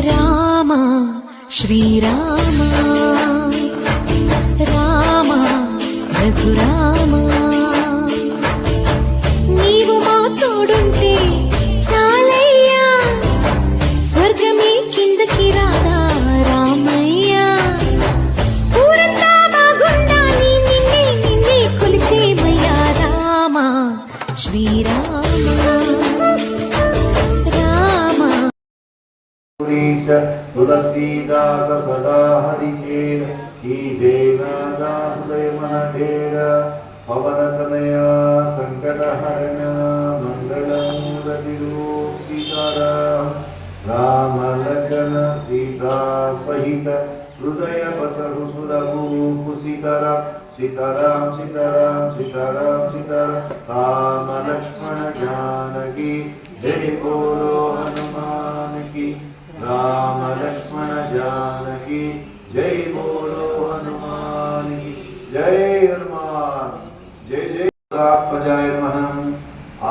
రామ శ్రీరామ రామ రఘురామ నీవు మా తోడుంటే చాలయ్యా స్వర్గమే కిందకి రాదా రామయ్యా ఊరంతా బాగుండాలి నిన్నే నిన్నే కొలిచేమయ్యా రామ శ్రీరామ तुलसीदास सदा हरिचेर कीजे नादा हृदय महडेर पवन तनया संकट हरण मंगल मूर्ति रूप सीताराम राम लखन सीता सहित हृदय बसरु सुरभूप सीताराम सीताराम सीताराम सीताराम सीताराम राम लक्ष्मण जानकी जय बोलो हनुमान की राम लक्ष्मण जानकी जय बोलो हनुमान की जय हनुमान जय जय आपजाय नमः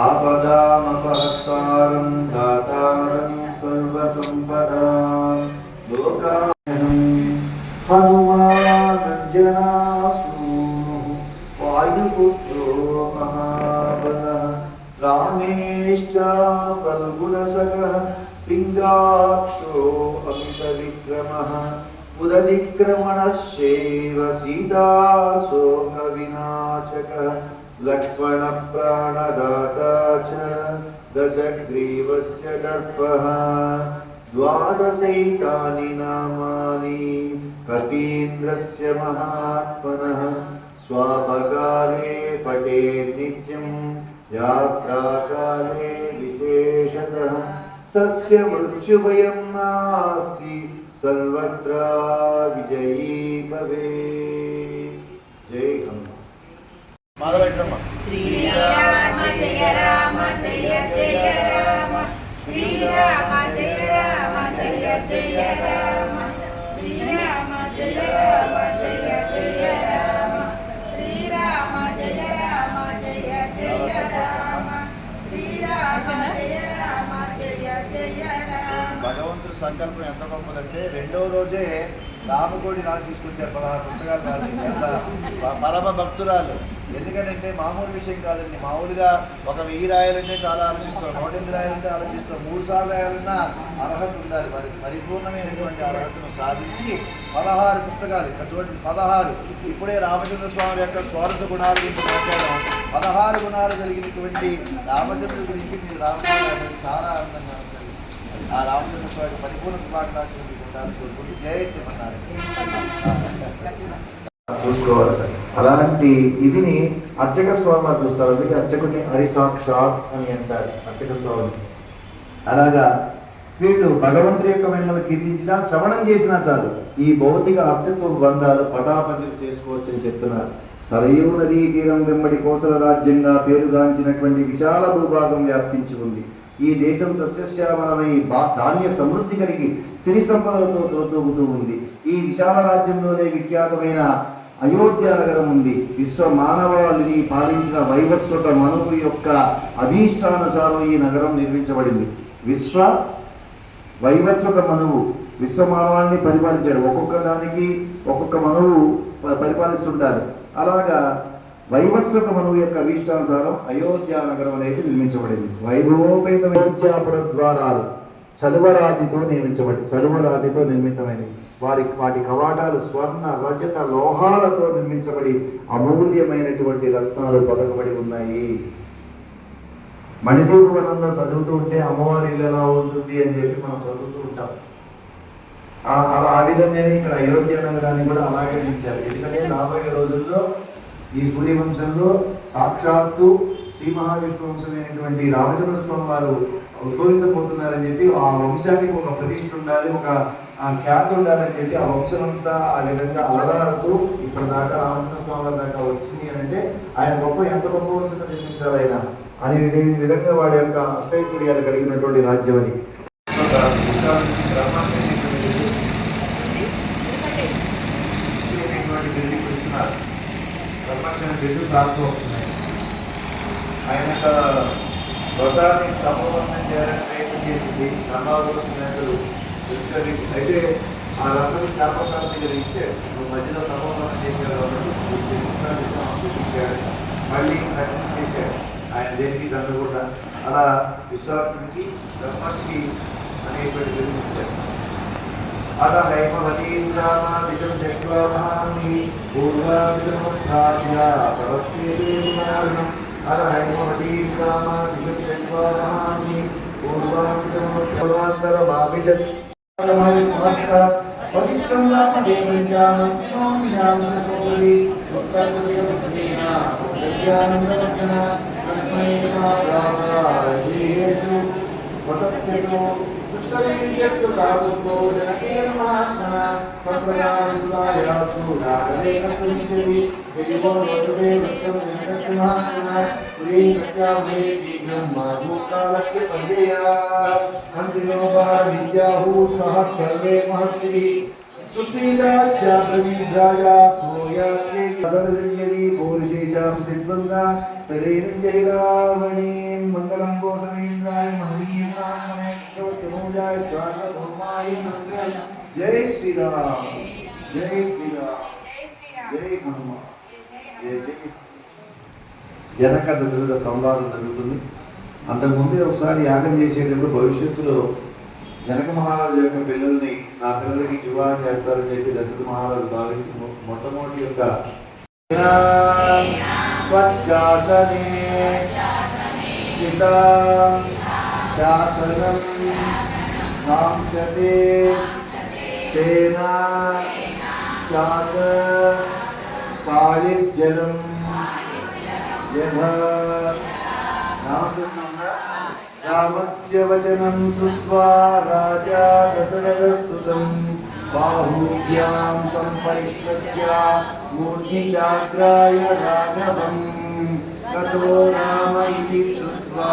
आपदामपहर्तारं दातारं सर्वसंपदां लोकायनं हनुमानञ्जनासूनुः वायुपुत्रो महाबलः रामेश्च फल्गुणसखः पिङ्गाक्षो अमितविक्रमः उदतिक्रमणश्चैव सीताशोकविनाशकः लक्ष्मणप्राणदाता च दशग्रीवस्य दर्पः द्वादशैतानि नामानि कपीन्द्रस्य महात्मनः स्वापकाले पठेत् नित्यं यात्राकाले विशेषतः तस्य मृत्युभयं नास्ति सर्वत्र विजयी भवेत्। जय हनुमान। माधवैट्रम्मा श्री राम जय राम जय जय राम श्री राम जय राम जय जय राम श्री राम जय राम जय जय राम श्री राम जय राम जय जय राम श्री राम जय राम जय जय राम। భగవంతుడి సంకల్పం ఎంత గొప్పదంటే రెండో రోజే రామకోడి రాసి తీసుకొచ్చారు 16 పుస్తకాలు రాసి ఎంత పరమ భక్తురాలు. ఎందుకంటే మామూలు విషయం కాదండి. మామూలుగా ఒక 1000 రాయాలంటే చాలా ఆలోచిస్తాం, 108 రాయాలంటే ఆలోచిస్తాం, 3 సార్లు రాయాలన్నా అర్హత ఉండాలి. మరి పరిపూర్ణమైనటువంటి అర్హతను సాధించి 16 పుస్తకాలు ఇక్కడ చూడండి 16. ఇప్పుడే రామచంద్ర స్వామి యొక్క షోడశ గుణాల గురించి మాట్లాడాం. 16 గుణాలు కలిగినటువంటి రామచంద్రుడి గురించి మీరు రామచంద్ర చాలా ఆనందంగా ఉంటుంది. ఆ రామచంద్ర స్వామి పరిపూర్ణ కృపాకటాక్షం మీకు ఉండాలని కోరుకుంటూ జయ శ్రీమన్నారాయణ చూసుకోవాలి. అలాంటి ఇదిని అర్చక స్వామి చూస్తారు. అందుకే అర్చకుడిని హరిసాక్షాత్ అని అంటారు అర్చక స్వామిని. అలాగా వీళ్ళు భగవంతుడి యొక్క మహిమలు కీర్తించినా శ్రవణం చేసినా చాలు ఈ భౌతిక అస్తిత్వ బంధాలు పటాపంచలు చేసుకోవచ్చు అని చెప్తున్నారు. సరయూ నదీ తీరం వెంబడి కోసల రాజ్యంగా పేరుగాంచినటువంటి విశాల భూభాగం వ్యాప్తించి ఉంది. ఈ దేశం సస్యశ్యామలమై ధాన్య సమృద్ధి కలిగి సిరి సంపదలతో తొలతూగుతూ ఉంది. ఈ విశాల రాజ్యంలోనే విఖ్యాతమైన అయోధ్య నగరం ఉంది. విశ్వ మానవాళిని పాలించిన వైవస్వత మనువు యొక్క అభీష్టానుసారం ఈ నగరం నిర్మించబడింది. వైవస్వత మనువు విశ్వ మానవాళిని పరిపాలించాడు. ఒక్కొక్క దానికి ఒక్కొక్క మనువు పరిపాలిస్తుంటారు. అలాగా వైవస్వత మనువు యొక్క అభీష్టానుసారం అయోధ్య నగరం అనేది నిర్మించబడింది. వైభవోపేత అయోధ్యాపుర ద్వారాలు చలువరాతితో నిర్మితమైనవి. వాటి కవాటాలు స్వర్ణ రజత లోహాలతో నిర్మించబడి అమూల్యమైనటువంటి రత్నాలు పొదగబడి ఉన్నాయి. మణిదీపు వనంలో చదువుతూ ఉంటే అమ్మవారి ఇల్లు ఎలా ఉంటుంది అని చెప్పి మనం చదువుతూ ఉంటాం. ఆ విధంగానే ఇక్కడ అయోధ్య నగరాన్ని కూడా అలాగే నిర్మించారు. ఎందుకంటే రాబోయే రోజుల్లో ఈ సూర్యవంశంలో సాక్షాత్తు శ్రీ మహావిష్ణు వంశమైనటువంటి రామచంద్ర స్వామి వారు ఉద్భవించబోతున్నారని చెప్పి ఆ వంశానికి ఒక ప్రతిష్ఠ ఉండాలి, ఒక ఖ్యాతి ఉండాలని చెప్పి ఆ వంశమంతా ఆ విధంగా అలరాడుతూ ఇప్పుడు దాకా రామచంద్ర స్వామి వారి దాకా వచ్చింది అని అంటే ఆయన ఎంత గొప్ప వంశం నిర్మించారు ఆయన అనే విధంగా వాళ్ళ యొక్క అష్టైశ్వర్యాలు కలిగినటువంటి రాజ్యం అని. బ్రహ్మశ్రీ బిడ్డు ప్రాప్తం వస్తున్నాయి. ఆయన ప్రసాదాన్ని తమోబంధం చేయాలని ప్రయత్నం చేసింది. సమావేశం అయితే ఆ రంగం శాపకాన్ని జరిగితే నువ్వు మధ్యలో తపోవనం చేశాడు కాబట్టి మళ్ళీ రక్షణ చేశాడు ఆయన దేనికి దాన్ని కూడా అలా విశ్వాసునికి బ్రహ్మశ్రీ అనేటువంటి వెలుగుతాడు. అలా హైమవతీంద్రామాదిశం జగ్వా మహాన్ని పూర్వాదిశముత్థాప్య ప్రవక్ష్యేదేవారణం అలా హైమవతీంద్రామాదిశం జగ్వా మహాన్ని పూర్వాదిశముత్థాప్య వశిష్ఠం రామదేవంచామోనిశాంసోదరి ఉత్తరదేవదేనా సత్యానందవర్ధన తస్మై రామాయేషు వసత్యసు దుష్టవీర్యస్తు కాపుస్తో జనకేన మహాత్మన సత్వయానుసాయాస్తు రాగలేన పురించది యదివో వసుదే వృత్తం జనకస్య మహాత్మన పురీం గత్యామహే శీఘ్రం మా భూకాలస్య పంజయా అంతిమో బాణ విద్యాహు సహ సర్వే మహర్షిః సుప్రీదాశ్చాప్రవీద్రాజా సోయాత్యే కదలింజలి పూరుషేచాం దిద్వందా తరేంజలిరావణీం మంగళం భోసనేంద్రాయ మహనీయనామనే స్తోత్రమూజాయ స్వాగతోమాయ మంగళం. జై శ్రీరామ్, జై శ్రీరామ్, జై హనుమాన్, జై జై. జనక దశరథ సంవాదం జరుగుతుంది. అంతకుముందే ఒకసారి యాగం చేసేటప్పుడు భవిష్యత్తులో జనక మహారాజు యొక్క పిల్లల్ని నా పిల్లలకి వివాహం చేస్తారని చెప్పి దశరథ మహారాజు భావించి మొట్టమొదటి యొక్క శాసనం కాంక్షతే సేనా శాత పాళిజలం యథా రామస్య వచనం శ్రుత్వా రాజా దశరథసుతం బాహుభ్యాం సంపరిష్కృత్య మూర్ధ్నిచాగ్రాయ రాఘవం తతో రామ ఇతి శ్రుత్వా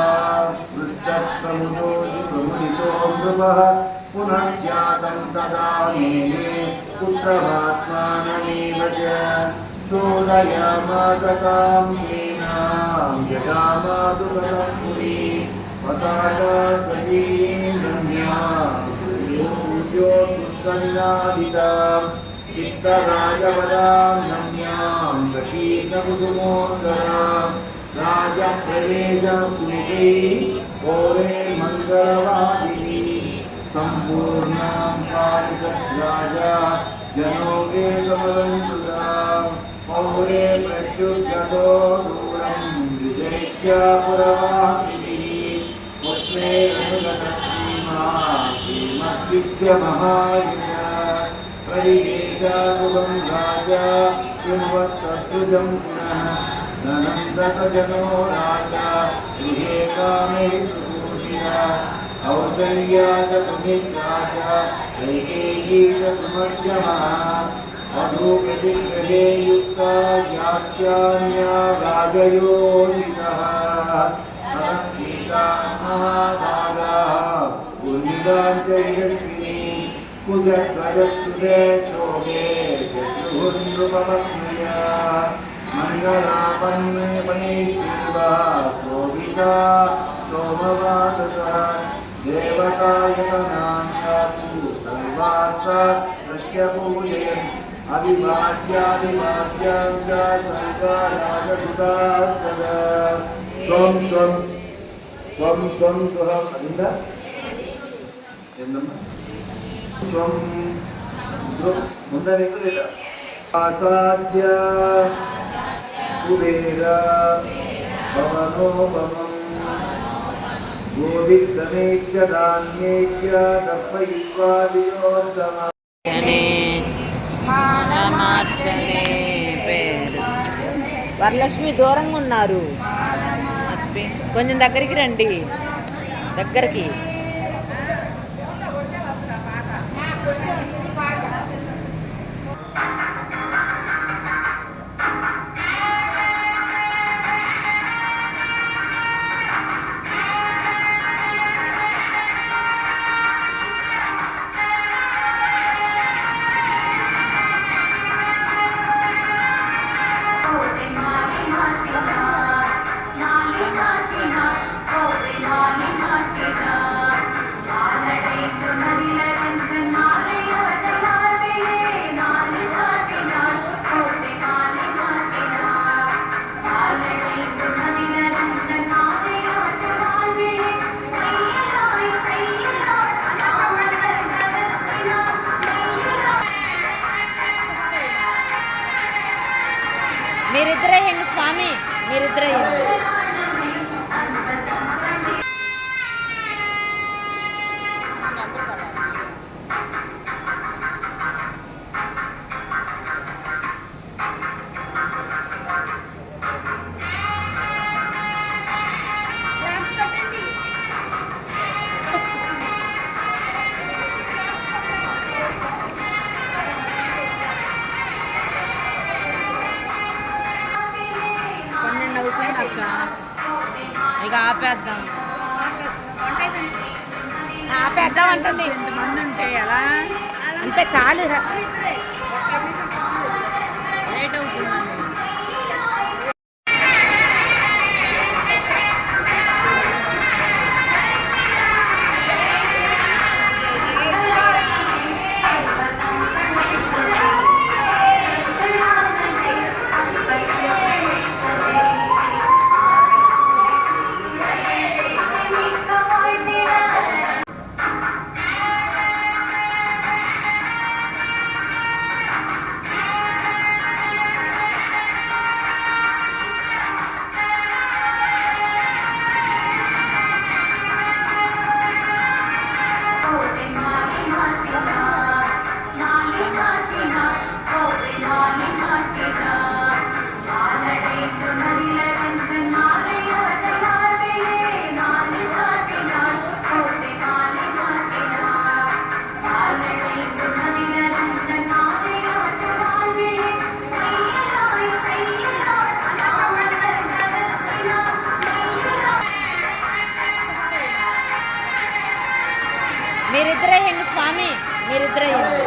పృష్టప్రముదితో నృపః పునఃజాతం తదా మేనే పుత్రమాత్మానమేవ చ చోదయామాస తాం సేనాం జగామాసు తతం పురీ పతాకాద్రయీర్ణమ్యాం చిత్తరాజవదాం నమ్యాం ప్రకీర్ణకుసుమోత్తరాం రాజప్రవేశముఖై ఓరే మంగళవాదిని సంపూర్ణాం పారిషద్రాజా జనోగే సమలంకృతాం పౌరే ప్రత్యుద్గతో దూరం విజయస్య పురవాసిని పుత్రే శ్రీమద్విద్య మహాయుజ పరివేశాగువం రాజా యువసదృశం పునః నందసజనో రాజా గృహే కామే సుపూజిత కౌసల్యాచ సుమిత్రాచ కైకేయీ చ సుమధ్యమా వధూప్రతిగృహే యుక్తా యాస్యాన్యా రాజయోషితః మహాభాగా ఉర్మిదాంచయస్విని కుజధ్వజస్సుదే చోగే జగృహృపమగ్నయా మంగళాపన్మయమణి శివ శోభితా సోమవాసస దేవతాయతనాన్యాసు సర్వాస్తా ప్రత్యపూజయన్ అవిభాజ్యాదిభాజ్యాం చ సర్వారాజసుతాస్తదా స్వం స్వం స్వం స్వం స్వహం అదిందా ఏందమ్మా స్వం స్వం ముందరేందో లేదా ఆసాధ్య కుబేర భవనోపమం గోవిందమేశ్య దాన్యేశ్య దత్వయిత్వాదియోత్తమ మానమార్చనే పేరు. వరలక్ష్మి దూరంగా ఉన్నారు, కొంచెం దగ్గరికి రండి, దగ్గరికి. Nali Satina, Kori Nali Matina. ఆపేద్దాం ఆపేద్దాం అంటుంది. ఎంతమంది ఉంటే ఎలా అంతే చాలు. లేట్ అవుతుందండి. మీరిద్దరయ్యండి స్వామి, మీరిద్దరయ్యండి.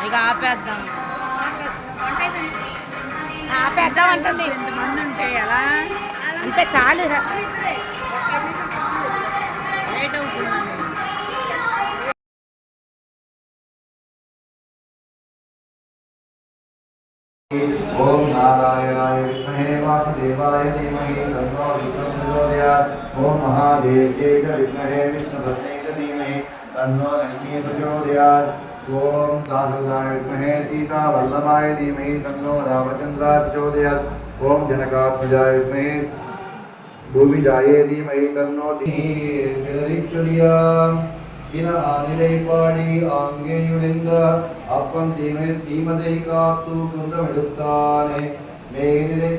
ఇక ఆపేద్దాం ఆపేద్దాం అంటుంది. ఎంతమంది ఉంటే ఎలా అంతే చాలు. లేట్ అవుతుందండి. ఓం నారాయణాయ విద్మహే వాసుదేవాయ ధీమహి తన్నో విష్ణుః ప్రచోదయాత్. ఓం మహాదేవ్యై చ విద్మహే విష్ణుపత్న్యై చ ధీమహి తన్నో లక్ష్మీ ప్రచోదయాత్. ఓం దాసుదాయ విద్మహే సీతావల్లభాయ ధీమహి తన్నో రామచంద్రాయ ప్రచోదయాత్. ఓం జనకాత్మజాయ విద్మహే భూమిజాయే ధీమహి తన్నో சீரறிச்சொலியா இன ஆனிலை பாடி ஆங்கேயுளிங்க அப்பம் தீமதை காத்து குன்றம் எடுத்தானே மேகினிலை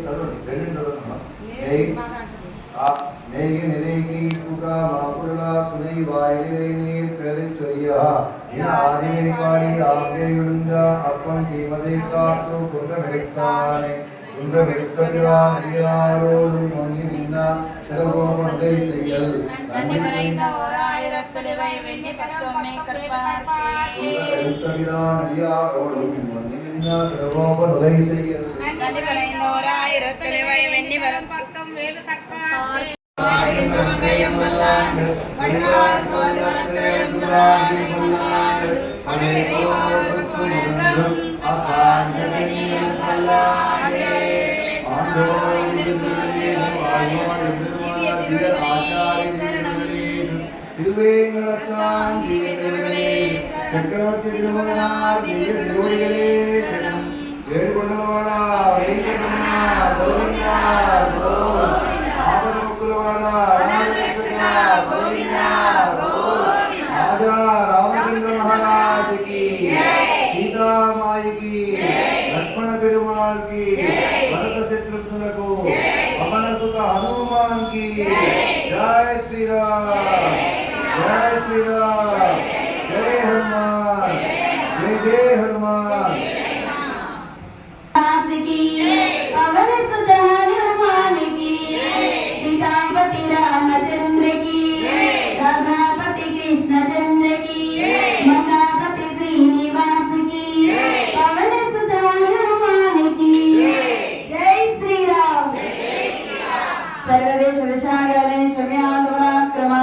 மேகி நிறைகி சுகா மாபுருளா சுனை வாய் நிறை நீர் பிறரிச்சொலியா இன ஆனிலை பாடி ஆங்கேயுளிங்க அப்பம் தீமதை காத்து குன்றம் எடுத்தானே குன்றம் எடுத்தோடும் மங்கி நின்னா சிறகோமந்தை செயல் சிறகோபனுரை செயல் చక్రవర్తి తిరుమలనాథ్ తిరువడిகளே శరణం. ఏడుకొండలవాడ వెంకటరమణ గోవింద గోవింద. ఆపద ముక్కులవాడ రామచంద్ర గోవింద గోవింద. రాజా రామచంద్ర మహారాజ్ కి సీతామాయి కి లక్ష్మణ పెరుమాళ్ కి భరత శత్రుఘ్నులకు పవన సుత హనుమాన్ కి జై శ్రీరామ్ జై శ్రీరామ్ जय हनुमान जय जय हनुमान. पवन सुत हनुमान की सीतापति रामचंद्र की राधापति कृष्णचंद्र की मथापति श्रीनिवास की पवन सुत हनुमान की जय श्री राम. सर्वदेश विशाले शम्यात पराक्रमा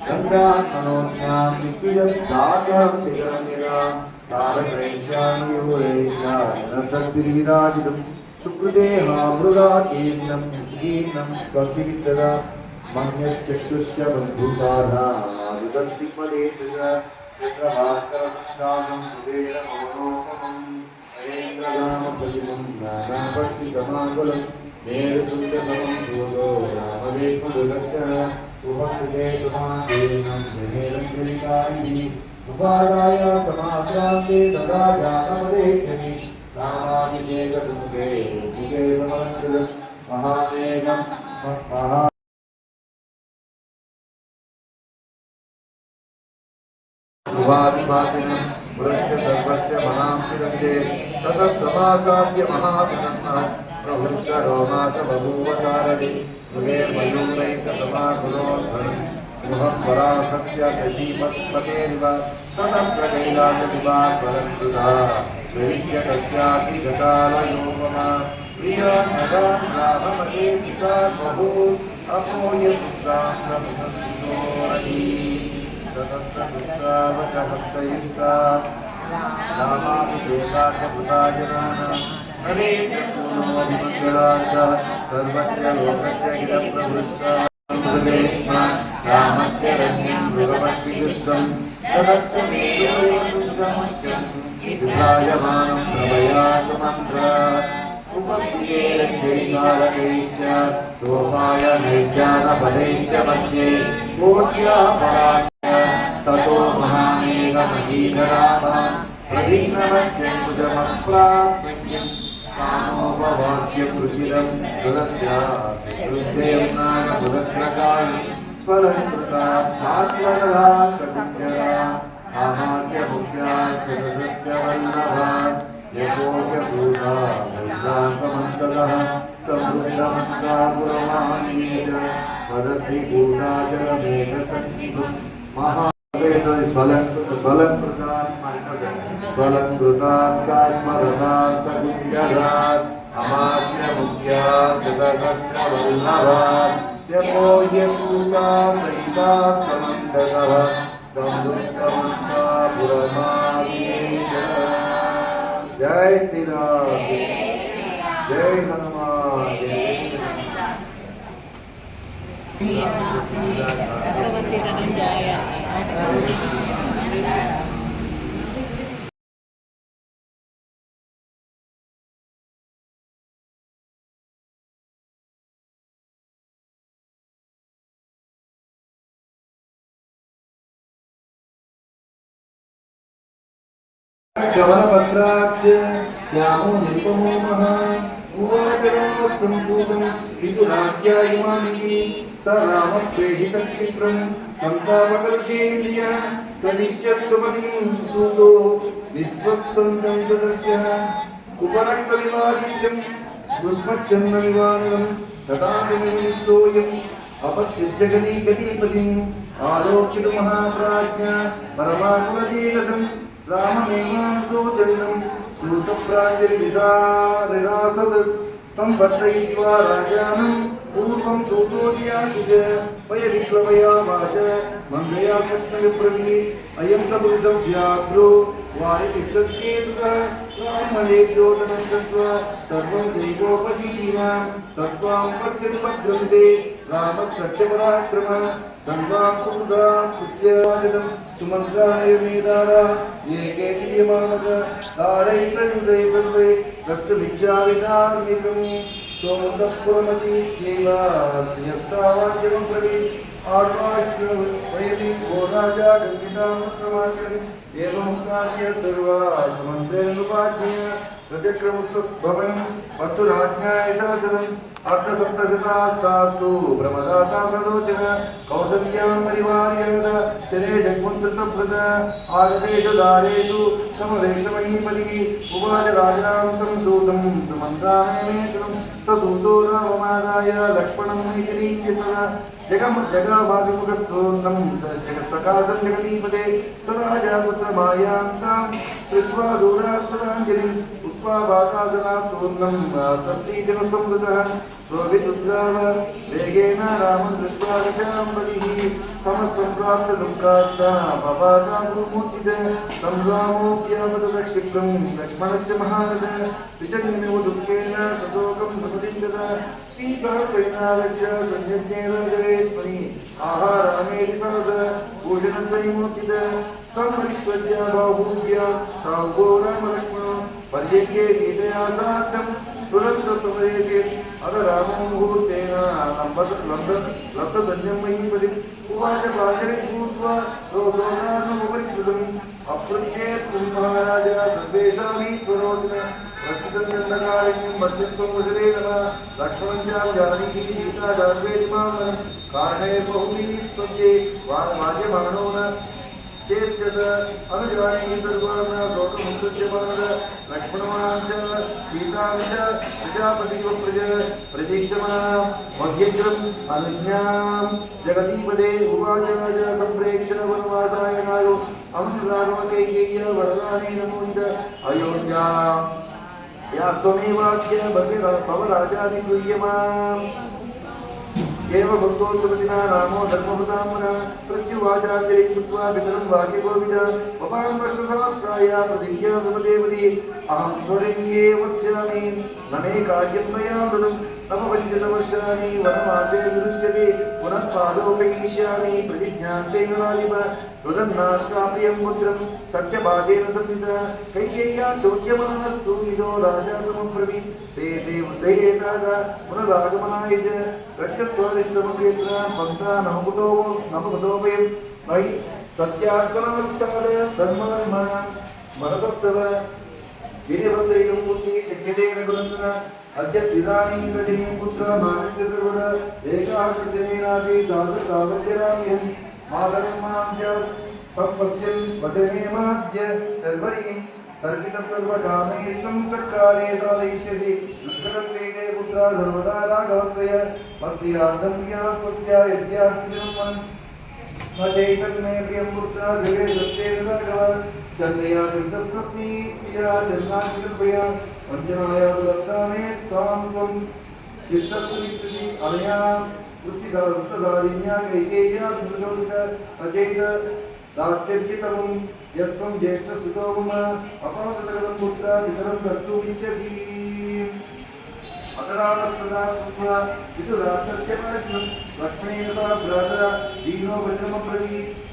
गङ्गात्मनोज्ञां विश्वजत्ताकं शिखरं यदा तारकैश्यानुयोगैश्यानसद्भिर्विराजितं सुकृतेहा मृगाकीर्णं सुखीर्णं कपितदा मन्यश्चक्षुष्य बन्धुकानादुदत्तिपदे चन्द्रभास्करस्यासं कुबेर ममनोपमम् अयेन्द्ररामप्रतिमं नानापक्षितमाकुलं मेरुसुन्दसमं भूतो रामवेश्मदुलस्य उपकृते समाधीनं जनेरं जनिकारिणी उपादाय समाक्रान्ते सदा जानपदेक्षति रामाभिषेकसुमुखे मुखे समलङ्कृतं महामेघं महा उपाधिपातिनं पुरस्य सर्वस्य मनां विरन्ते ततः समासाद्य महागणः प्रभुश्च रोमास बभूव सारथि मृगे मयूरैः समाकुलोष्ठन् गृहं वराहस्य शशीपतेरिव सतत्र कैलासविभास्वरङ्कृता प्रविश्य तस्याति गतालयोपमा प्रियान्नगान् राममये स्थितान् बहून् अपोय सुतान्नमुखसिन्दोरणी ततत्र सुस्तावचहर्षयुक्ता रामाभिषेकार्थकृताजनाः नरेन्द्रसूनोऽभिमङ्गलार्थः सर्वस्य लोकस्य इदं प्रभुष्टा रामस्य रम्यं मृगमश्रीकृष्णं ततस्य मेरुदेवसुन्दमुच्चं विभ्राजमानं प्रभया सुमन्त्रात् उपस्थितेरञ्जलिकालकैश्च सोपाय निर्जानपदैश्च मध्ये कोट्या पराच्य ततो महामेघमहीधराभं प्रविघ्नमत्यङ्कुशमप्रास्यं कामोपवाक्यरुचिरं तुलस्याहृदयं नागमुदग्रकायि स्वलङ्कृता शाश्वतरा शकुञ्जरा आमात्यमुख्या सदसस्य वल्लभा यपोऽप्यसूता वृन्दासमन्ततः समृद्धमन्त्रापुरमानिवेश वदद्विकूटाचलमेघसन्निभं स्वलङ्कृतात् शाश्वततात् सकुञ्जरात् अमात्यमुख्या सदसश्च वल्लभात् यपोऽप्यसूता सहितात् समन्ततः समृद्धमन्त्रापुरमानिवेश। जय श्री राम, जय हनुमान, जय गमनपत्राक्ष श्यामो निरुपमो महा उवाचरमवत्संसूतं विदुराज्ञायमानिः स रामः प्रेषितक्षिप्रं सन्तापकलुषेन्द्रिय प्रविश्यत्सुमतिं सूतो विश्वस्सन्तं तस्य उपरक्तविवादित्यं दुष्मच्छन्नविवादनं तथापि अपश्यज्जगति गतिपतिम् आलोक्यतु महाप्राज्ञा परमात्मजेतसं राममेवांसोचरितं सूतप्राञ्जलिविसारिरासत् तं वर्तयित्वा राजानं पूर्वं सूतोऽधियाशिष वयविप्लवयामाच मन्दया स्वप्नविप्रवीत् अयं स पुरुषं व्याघ्रो वारितिष्ठत्ये सुतः ब्राह्मणेभ्योदनं दत्त्वा सर्वं चैवोपजीविनां सत्त्वां पश्यति भद्रन्ते रामस्तत्यपराक्रमः सर्वां सुहृदा उच्चवादितं सुमन्त्राय मेदारा ये केचियमामक तारै प्रयुदे सर्वे द्रष्टुमिच्छाविधार्मिकं सोमदपुरमति श्रीयस्तावाक्यं प्रवीत् आर्वाच्यवयति वो राजा गङ्गितामुत्रमाचरन् एवमुक्तास्य सर्वा समन्त्रेण उपाज्ञेय प्रचक्रमुस्तुभवनं वस्तुराज्ञाय शासनम् अर्थसप्तशतास्तास्तु प्रमदाता प्रलोचन कौसल्यां परिवार्यद चरे जग्मुत्रतव्रत आगतेषु दारेषु समवेशमहीपतिः उवाच राजां तं सूतं सुमन्त्रामेमेतुं ससूतो राममादाय लक्ष्मणं मैथिलीयतः जगमाभिमुखस्तोन्नं जगत्सखासं जगदीपते स राजा पुत्रमायान्तां दृष्ट्वा दूरास्तराञ्जलिम् उत्वा वातासनां तूर्णं तस्त्रीजनसंवृतः शोभितुद्राव वेगेन रामं दृष्ट्वा दशाम्बलिः तमः सम्प्राप्त दुःखार्ता पपाता भूमूर्छित तं रामोऽप्यापतत क्षिप्रं लक्ष्मणस्य महारथ विचन्यमेव दुःखेन सशोकं सपदिन्दत श्रीसहस्रनाथस्य संयज्ञे राजवेश्मनि आहारामेति सरस भूषणध्वनिमूर्छित तं परिष्वज्य बाहुभ्यां तावो राम लक्ष्मणो पर्यङ्के सीतया सार्धं तुरन्तसमये अथ रामो मुहूर्तेन लब्धसंज्ञं महीपतिम् उवाच प्राजलिभूत्वा रोषोदार्णमुपरिकृतम् अपृच्छेत् महाराज सर्वेषामीश्वरोऽर्जुन प्रकृतदण्डकारिण्यं पश्यत्वं वसते नमः लक्ष्मणं च जानकी सीता चार्वेति मामनं कारणे बहुभिः स्तव्ये वाद्यमानो न चेत्यत अनुजाने सर्वान् शोकमुत्सृज्यमानः लक्ष्मणमां च सीतां च प्रजापतिव प्रतीक्षमाणां मध्यग्रम् अनुज्ञां जगदीपदे उवाच राजा सम्प्रेक्ष्य वनवासाय नायो अमृतारोकैकेय्य वरदाने नमोदित अयोध्या यास्त्वमेवाद्य भवराजादिगृह्यमाम् एवमुक्तोऽर्जुनदिना रामो धर्मपदाम्बरः प्रत्युवाचार्यैः कृत्वा पितरं वाक्यकोविद पपान् वर्षसहस्राय प्रतिज्ञा विपदेवति अहं त्वरिण्ये वत्स्यामि न मे कार्यं मया मृतं नवपञ्चसहस्राणि वनवासे विरुच्यते पुनः पादोपयिष्यामि प्रतिज्ञान्तेन नादिप रुदन्नात्का प्रियं पुत्रं सत्यभासेन संविदा कैकेय्या चोद्यमानस्तु विदो राजा तमब्रवीत् शेषे वृद्धयेताद पुनरागमनाय च गच्छस्वादिष्टमप्यत्र पन्था नमकुतोपयं मयि सत्यार्पणमस्ताद धर्माभिमानं मनसस्तव वीर्यभद्रैकं बुद्धि शक्यते न कुरन्तन अद्य त्रिदानीं रजनीं पुत्र मानस्य सर्वदा एकादशनेनापि साधुतावज्जराम्यहं मातरं मां च पश्यन् वसने माद्य सर्वरीं तर्पितः सर्वकामैस्तं सर्कारे साधयिष्यसि दुष्करप्रीते पुत्रा सर्वदा राघवत्वय मत्प्रियार्थं ज्ञात्वत्या यद्यार्पितं न चैतन्ये प्रियं पुत्रा सर्वे सत्तेन राघव चन्द्रया निर्दस्मस्मि स्त्रिया चन्नाकृतया वञ्चनाया दत्तामे त्वां त्वं इष्टत्वमिच्छसि अनया वृत्तिसाधिन्या कैकेय्या प्रचोदित अचैत दास्त्यद्यतमं यस्त्वं ज्येष्ठसुतो मम अपहृतगतं पुत्रा पितरं कर्तुमिच्छसि अतरामस्तदा कृत्वा पितुरात्मस्य प्रश्नं लक्ष्मणेन सह भ्राता दीनो वचनमब्रवीत्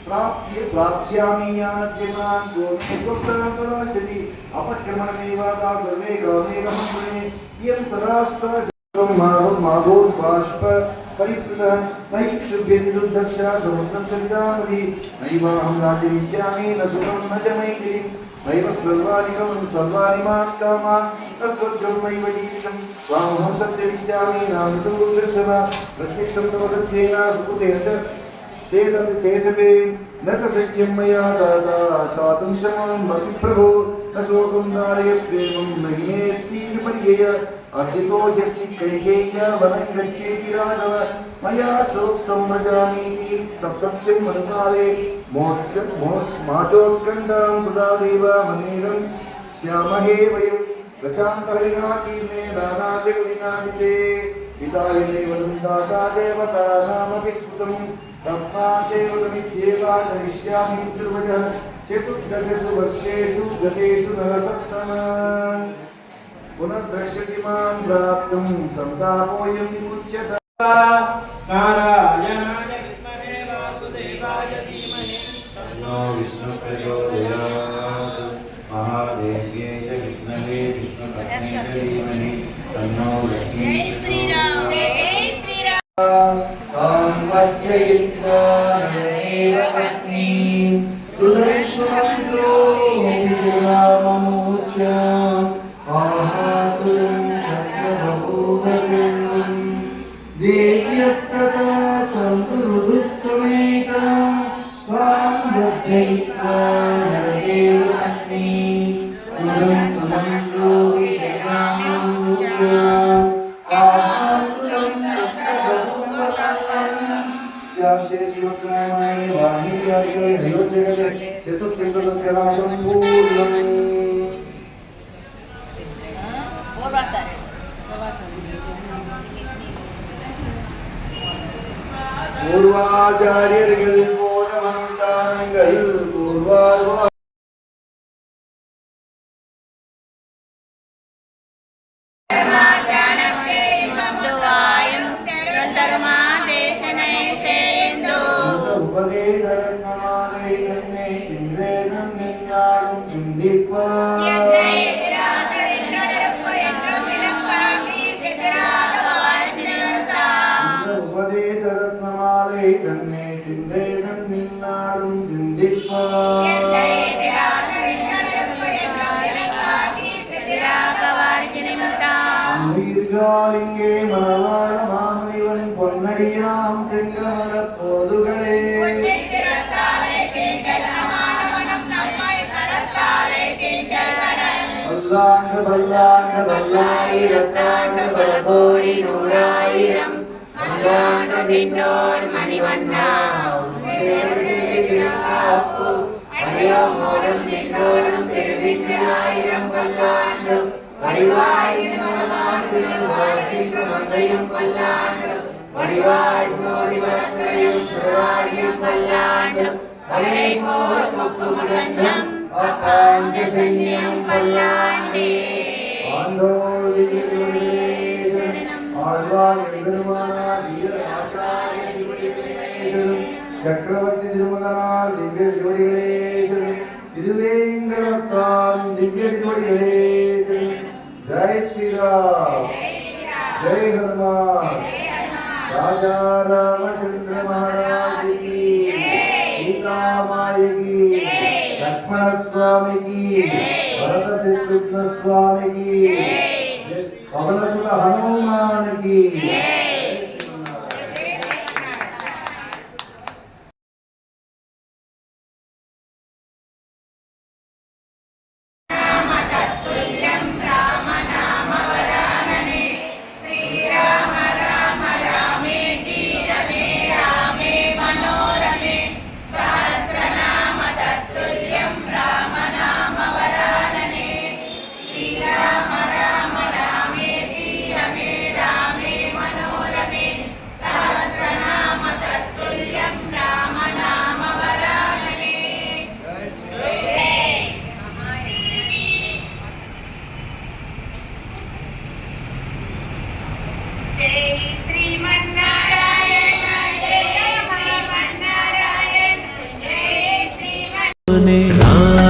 प्राप्स्यामि यानद्यमान् गोमे स्वस्तां प्रदास्यति अपक्रमणमेवाता सर्वे कामेकमन्त्रे इयं सराष्ट्र माभूद्बाष्प परिप्लुतः मयि क्षुभ्यति दुर्दक्षा समुद्रस्य विदामति नैवाहं राज्यमिच्छामि न सुखं न च मैथिलीं नैव सर्वाणि मां कामान् न स्वर्गं नैव जीवितं स्वामहं सत्यमिच्छामि नामृतोषस्व प्रत्यक्षं तव सत्येन सुकृतेन च ते सपे न च शक्यं मया दाता स्थातुं शममपि प्रभो न शोकं दारयस्वेमं न हिमेऽस्ति विपर्यय अद्यतो यस्ति कैकेय्या वनं गच्छेति राघव मया चोक्तं व्रजामीति तत्सत्यम् अनुकाले माचोत्कण्ठां मुदा देवामनेरं श्यामहे वयं प्रशान्तहरिणा कीर्णे नानाशकुलिनादिते पितायनेव दाता देवता नामपि स्मृतं तस्मादेव तमित्येवाचरिष्यामि पितृवचः चतुर्दशसु वर्षेषु गतेषु नरसत्तमा पुनर्द्रक्ष्यसि मां प्राप्तुं संतापोऽयं विमुच्यत नारायणाय विद्महे वासुदेवाय धीमहि तन्नो विष्णुः प्रचोदयात् महादेव्यै च विद्महे विष्णुपत्न्यै च धीमहि तन्नो लक्ष्मी श्रीराम जय श्रीराम तां वर्जयित्वा नरमेव पत्नीं तुलसुमन्त्रो विजयाममूर्छाम् आहाकुलं बभूव सर्वं देव्यस्तदा सम्प्ररुदुःसमेता स्वां वर्जयित्वा नरमेव पत्नीं तुलसुमन्त्रो विजयाममूर्छाम् आहाकुलं बभूव सर्वं चाश्यशिवकामाय वाहिर्याय नयोजगते चतुस्त्रिंशदध्यायं पूर्णम् और बात आ रही பூர்வாச்சாரியர்கள் போத அனுஷ்டானங்கள் பூர்வார்வா உபதேசரங்கமாலை கண்ணே சிந்தே நன்னியாடும் சிந்திப்பார் உபதேசரத்னமாலை தன்னை சிந்தை நன்னில்லாடும் சிந்திப்பார் உயிர்காலிங்கே மனவாழ மாமுனிவன் பொன்னடியாம் செங்கமல போதுகளே பல்லாண்டு பல்லாண்டு பல்லாயிரத்தாண்டு பல கோடி நூறாயிரம் பல்லாண்டு திண்டோர் மணிவண்ணா அடையாமோடும் திண்டோடும் திருவிற்றிலாயிரம் பல்லாண்டு வடிவாய் மந்தையும் பல்லாண்டு வடிவாய் சோதி வரத்திரையும் சுடவாடியும் பல்லாண்டு வடை போர் கொக்கு முழங்கம் அப்பாஞ்ச சன்னியம் பல்லாண்டே சக்கரவர்த்தி திருமகனார் திவ்ய ஜோடிகளே திருவேங்கடத்தான் திவ்ய ஜோடிகளே ஜெய் ஸ்ரீராம் ஜெய் ஹனுமான் ராஜா ராமचंद्र महाराज की सीता माई की लक्ष्मण स्वामी की भरत शत्रुघ्न स्वामी की पवन सुत हनुमान की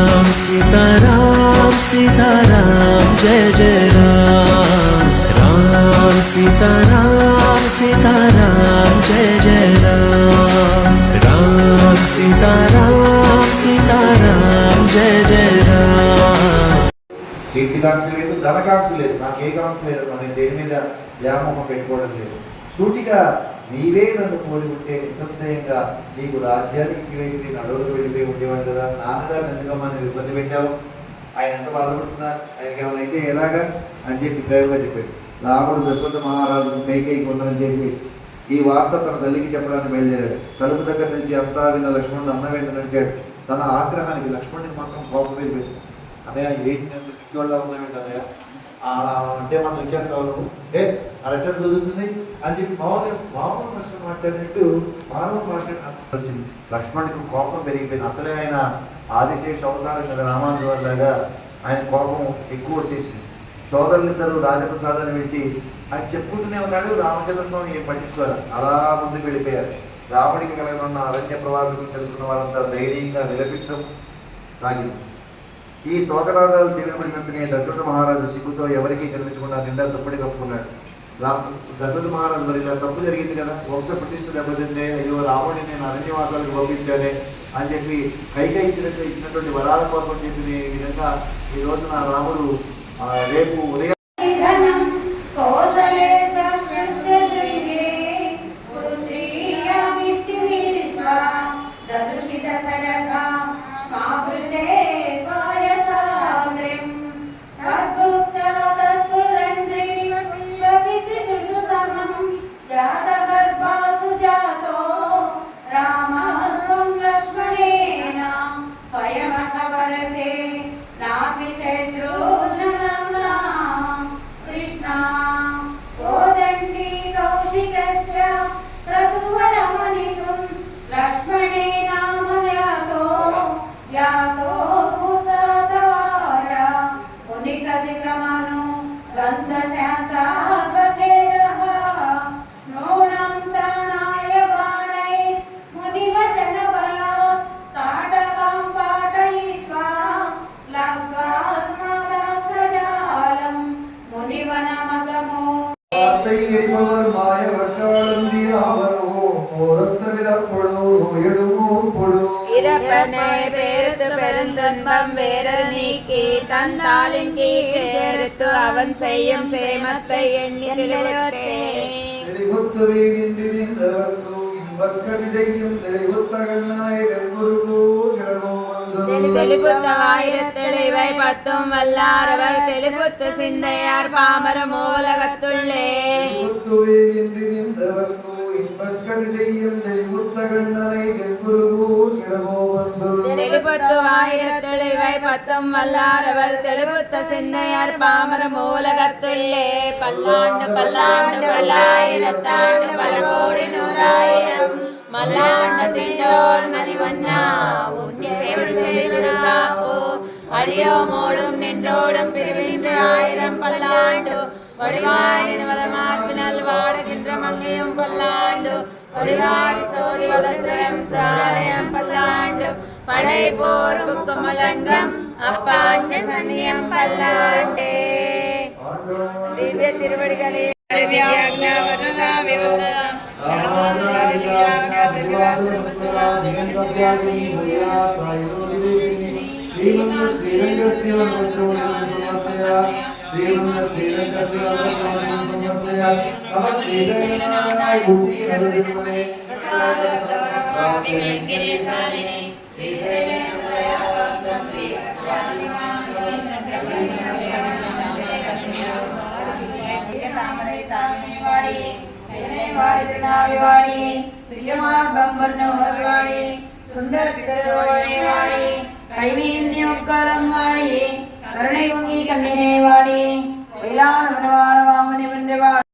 राम सीताराम जय जय राम राम सीताराम जय जय राम राम सीताराम जय जय राम కీర్తికాంక్ష లేదు, ధనకాంక్ష లేదు, నాకు ఏ కాంక్ష లేదు, నేను దేని మీద వ్యామోహం పెట్టుకోవడం లేదు. సూటిగా నీవే నన్ను కోరి ఉంటే నిస్సంశయంగా నీకు రాజ్యాన్ని ఇచ్చివేసి నేను అడవులకు వెళ్ళిపోయి ఉండేవాడు కదా. నాన్నగారు ఎందుకమ్మా నువ్వు ఇబ్బంది పెట్టావు, ఆయన ఎంత బాధపడుతున్నారు, ఆయనకి ఏమైనా అయితే ఎలాగా అని చెప్పి ప్రేమగా చెప్పాడు. రాముడు దశరథ మహారాజుకు కైకేయికి వందనం చేసి ఈ వార్త తన తల్లికి చెప్పడానికి బయలుదేరాడు. తలుపు దగ్గర నుంచి అంతా విన్న లక్ష్మణుడు అన్న వెంట నడిచాడు. తన ఆగ్రహానికి లక్ష్మణుడికి మాత్రం కోపం మీద పెట్టాడు. అన్నయ్య ఏంటి నేను పిచ్చివాళ్ళ ఉందేంటి అన్నయ్య, అంటే మనం ఇచ్చేస్తావు నువ్వు, అలా ఎట్లా కుదురుతుంది అని చెప్పి మామూలు ప్రశ్న మాట్లాడినట్టు మానవ మాట్లాడి లక్ష్మణుడికి కోపం పెరిగిపోయింది. అసలే ఆయన ఆదిశేష అవతారం కదా రామానుజులాగా, ఆయన కోపం ఎక్కువ వచ్చేసింది. సోదరులిద్దరూ రాజప్రసాదాన్ని విడిచి ఆయన చెప్పుకుంటూనే ఉన్నాడు. రామచంద్ర స్వామి ఏం పట్టించుకోవాలి, అలా ముందుకు వెళ్ళిపోయారు. రాముడికి కలగనున్న అరణ్య ప్రవాసులను తెలుసుకున్న వారంతా ధైర్యంగా నిలబెట్టడం సాగింది. ఈ శోకరాగాలు చేరబడినంతనే దశరథ మహారాజు సిగ్గుతో ఎవరికీ కనిపించకుండా నిండా దుప్పటి కప్పుకున్నాడు. దశరథ మహారాజు మరి ఇలా తప్పు జరిగింది కదా, వంశ ప్రతిష్ఠ దెబ్బతిందే, అయ్యో రాముడిని నేను అరణ్యవాసాలకు పంపించానే అని చెప్పి కైకేయి ఇచ్చినటువంటి వరాల కోసం చెప్పిన విధంగా ఈ రోజున రాముడు రేపు ఉదయం स्वयं भरते नापि शत्रुघ्न மத்தை எரிபவர் மாயவர் காலந்தி ஆவரோ போரத்த விதப்பொழு எடுமோ பொழு இறப்பனை பெருத்து பெருந்துன்பம் வேறர் நீக்கி தந்தாளின் கீழ் சேர்த்து அவன் செய்யும் சேமத்தை எண்ணி தெளிவுத்துவே நின்று நின்றவர்க்கு இன்பக்கதி செய்யும் தெளிவுத்த கண்ணனை தென்புருகோ சிடகோமன் சொல் தெளிப்புத்த ஆயிரத்தெளிவை பத்தும் வல்லாரவர் தெளிப்புத்த சிந்தையார் பாமர மூலகத்துள்ளே தெளிவுத்துவே நின்று நின்றவர்க்கு இன்பக்கதி செய்யும் தெளிவுத்த கண்ணனை தென்புருகோ சிடகோமன் சொல் தெளிப்புத்து ஆயிரத்தெளிவை பத்தும் வல்லாரவர் தெளிப்புத்த சிந்தையார் பாமர மூலகத்துள்ளே பல்லாண்டு பல்லாண்டு பல்லாயிரத்தாண்டு பல கோடி நூறாயிரம் மல்லாண்ட திண்டோள் மணிவண்ணா அடியோமோடும் நின்றோடும் பிரிவின்று ஆயிரம் பல்லாண்டு வடிவாய் நிர்மலமாக்கினல் வாடுகின்ற மங்கையும் பல்லாண்டு வடிவாகி சோதி வளர்த்தயம் சாலயம் பல்லாண்டு படை போர் புக்குமலங்கம் அப்பாஞ்ச சன்னியம் பல்லாண்டே திவ்ய திருவடிகளே சுந்தர பிதரோவாடி கைவேந்தியம் வாடி கருணை பொங்கி கண்ணினை வாடி